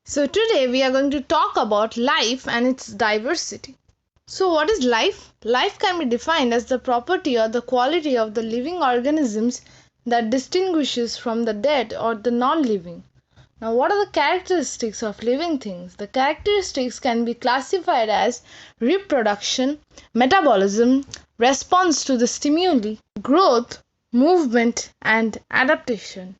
So today we are going to talk about life and its diversity. So what is life? Life can be defined as the property or the quality of the living organisms that distinguishes from the dead or the non-living. Now what are the characteristics of living things? The characteristics can be classified as reproduction, metabolism, response to the stimuli, growth, movement and adaptation.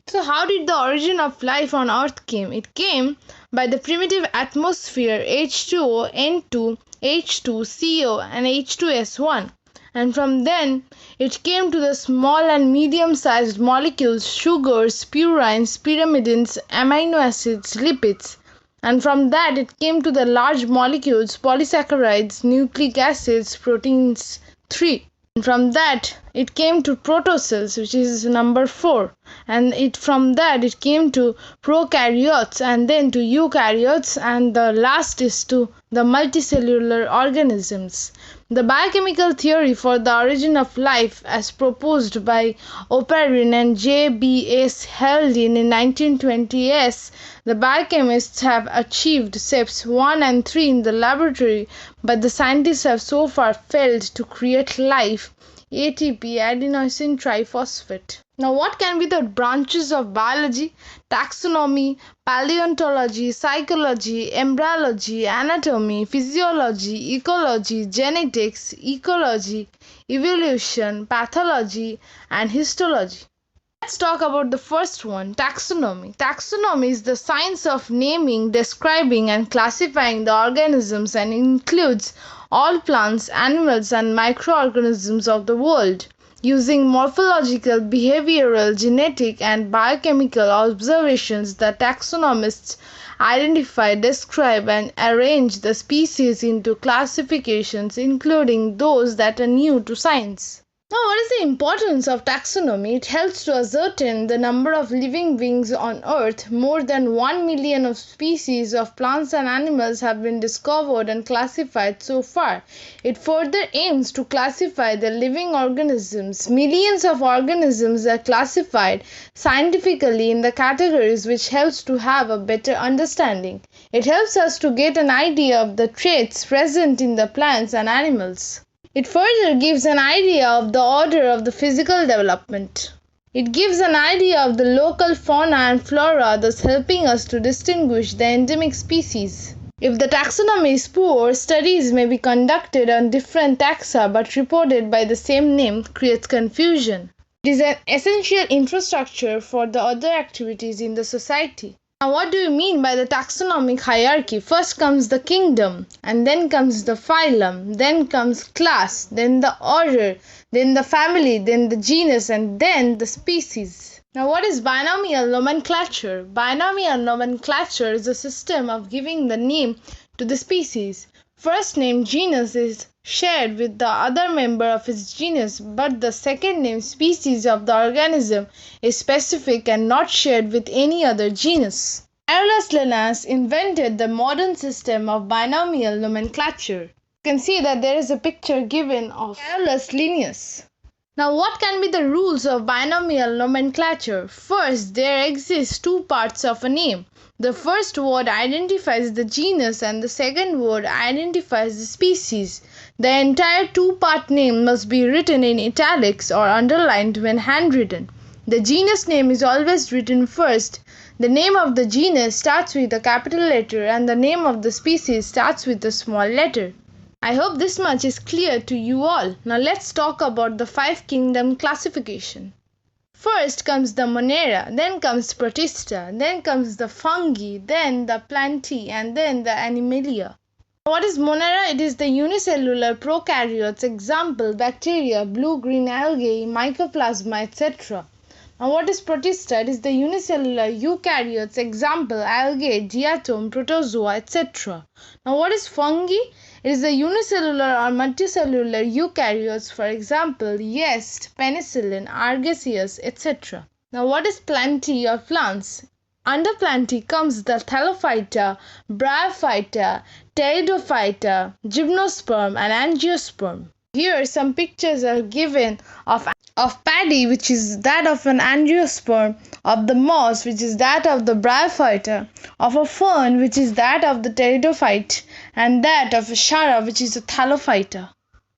So how did the origin of life on Earth came? It came by the primitive atmosphere H2O, N2, H2CO and H2S1. And from then it came to the small and medium-sized molecules, sugars, purines, pyrimidines, amino acids, lipids. And from that it came to the large molecules, polysaccharides, nucleic acids, proteins 3. From that it came to protocells, which is number 4, and from that it came to prokaryotes and then to eukaryotes, and the last is to the multicellular organisms. The biochemical theory for the origin of life, as proposed by Oparin and J.B.S. Haldane in 1920s, the biochemists have achieved steps 1 and 3 in the laboratory, but the scientists have so far failed to create life, ATP, adenosine triphosphate. Now, what can be the branches of biology? Taxonomy, paleontology, psychology, embryology, anatomy, physiology, ecology, genetics, ecology, evolution, pathology, and histology. Let's talk about the first one, taxonomy. Taxonomy is the science of naming, describing, and classifying the organisms and includes all plants, animals, and microorganisms of the world. Using morphological, behavioral, genetic, and biochemical observations, the taxonomists identify, describe, and arrange the species into classifications, including those that are new to science. Now, what is the importance of taxonomy? It helps to ascertain the number of living beings on Earth. More than 1 million of species of plants and animals have been discovered and classified so far. It further aims to classify the living organisms. Millions of organisms are classified scientifically in the categories, which helps to have a better understanding. It helps us to get an idea of the traits present in the plants and animals. It further gives an idea of the order of the physical development. It gives an idea of the local fauna and flora, thus helping us to distinguish the endemic species. If the taxonomy is poor, studies may be conducted on different taxa but reported by the same name creates confusion. It is an essential infrastructure for the other activities in the society. Now, what do you mean by the taxonomic hierarchy? First comes the kingdom, and then comes the phylum, then comes class, then the order, then the family, then the genus, and then the species. Now, what is binomial nomenclature? Binomial nomenclature is a system of giving the name to the species. First name genus is shared with the other member of its genus, but the second name species of the organism is specific and not shared with any other genus. Carolus Linnaeus invented the modern system of binomial nomenclature. You can see that there is a picture given of Carolus Linnaeus. Now, what can be the rules of binomial nomenclature? First, there exist two parts of a name. The first word identifies the genus and the second word identifies the species. The entire two-part name must be written in italics or underlined when handwritten. The genus name is always written first. The name of the genus starts with a capital letter and the name of the species starts with a small letter. I hope this much is clear to you all. Now let's talk about the 5 kingdom classification. First comes the Monera, then comes Protista, then comes the fungi, then the plantae, and then the Animalia. What is Monera? It is the unicellular prokaryotes, example bacteria, blue-green algae, mycoplasma, etc. Now what is Protista? It is the unicellular eukaryotes, example algae, diatom, protozoa, etc. Now what is fungi? It is the unicellular or multicellular eukaryotes, for example yeast, penicillin, argaceous, etc. Now what is plantae or plants? Under plantae comes the Thallophyta, Bryophyta, Pteridophyta, Gymnosperm and Angiosperm. Here some pictures are given of of paddy, which is that of an angiosperm, of the moss, which is that of the bryophyta, of a fern, which is that of the pteridophyte, and that of a shara, which is a thallophyta,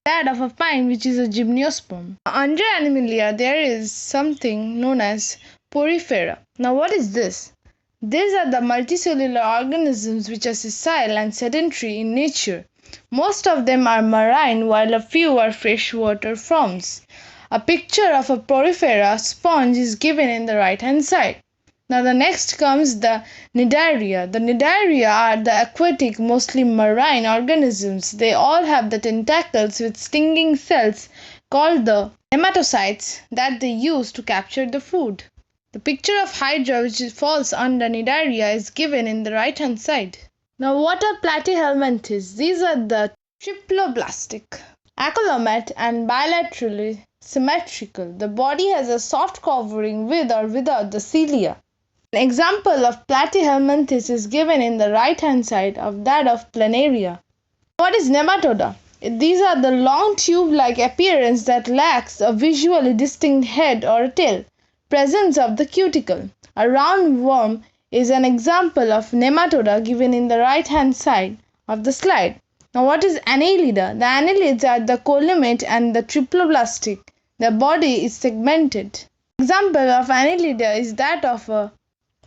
that of a pine, which is a gymnosperm. Under Animalia, there is something known as porifera. Now, what is this? These are the multicellular organisms which are sessile and sedentary in nature. Most of them are marine, while a few are freshwater forms. A picture of a porifera sponge is given in the right hand side. Now the next comes the Cnidaria. The Cnidaria are the aquatic, mostly marine organisms. They all have the tentacles with stinging cells called the nematocytes that they use to capture the food. The picture of Hydra, which falls under Cnidaria, is given in the right hand side. Now what are Platyhelminthes? These are the triploblastic, acoelomate and bilaterally symmetrical. The body has a soft covering with or without the cilia. An example of Platyhelminthes is given in the right hand side of that of Planaria. What is Nematoda? These are the long tube-like appearance that lacks a visually distinct head or a tail. Presence of the cuticle. A round worm is an example of nematoda given in the right hand side of the slide. Now what is annelida? The annelids are the coelomate and the triploblastic. The body is segmented. Example of annelida is that of a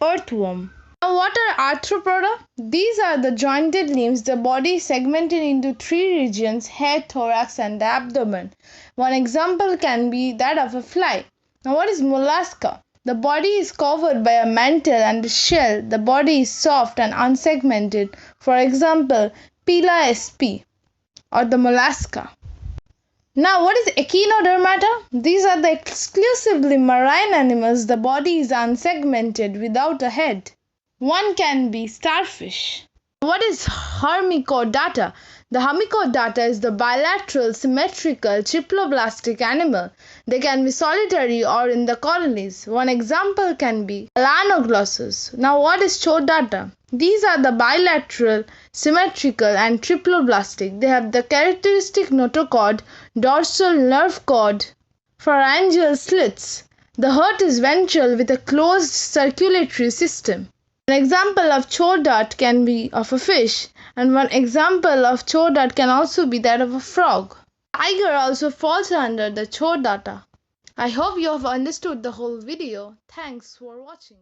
earthworm. Now what are arthropoda? These are the jointed limbs. The body is segmented into three regions: head, thorax and the abdomen. One example can be that of a fly. Now what is mollusca? The body is covered by a mantle and a shell. The body is soft and unsegmented. For example, Pila sp or the mollusca. Now what is Echinodermata? These are the exclusively marine animals. The body is unsegmented without a head. One can be starfish. What is Hemicodata? The Hemicodata is the bilateral, symmetrical, triploblastic animal. They can be solitary or in the colonies. One example can be Melanoglossus. Now what is Chordata? These are the bilateral, symmetrical and triploblastic. They have the characteristic notochord, dorsal nerve cord, pharyngeal slits. The heart is ventral with a closed circulatory system. An example of chordate can be of a fish, and one example of chordate can also be that of a frog. Tiger also falls under the chordata. I hope you have understood the whole video. Thanks for watching.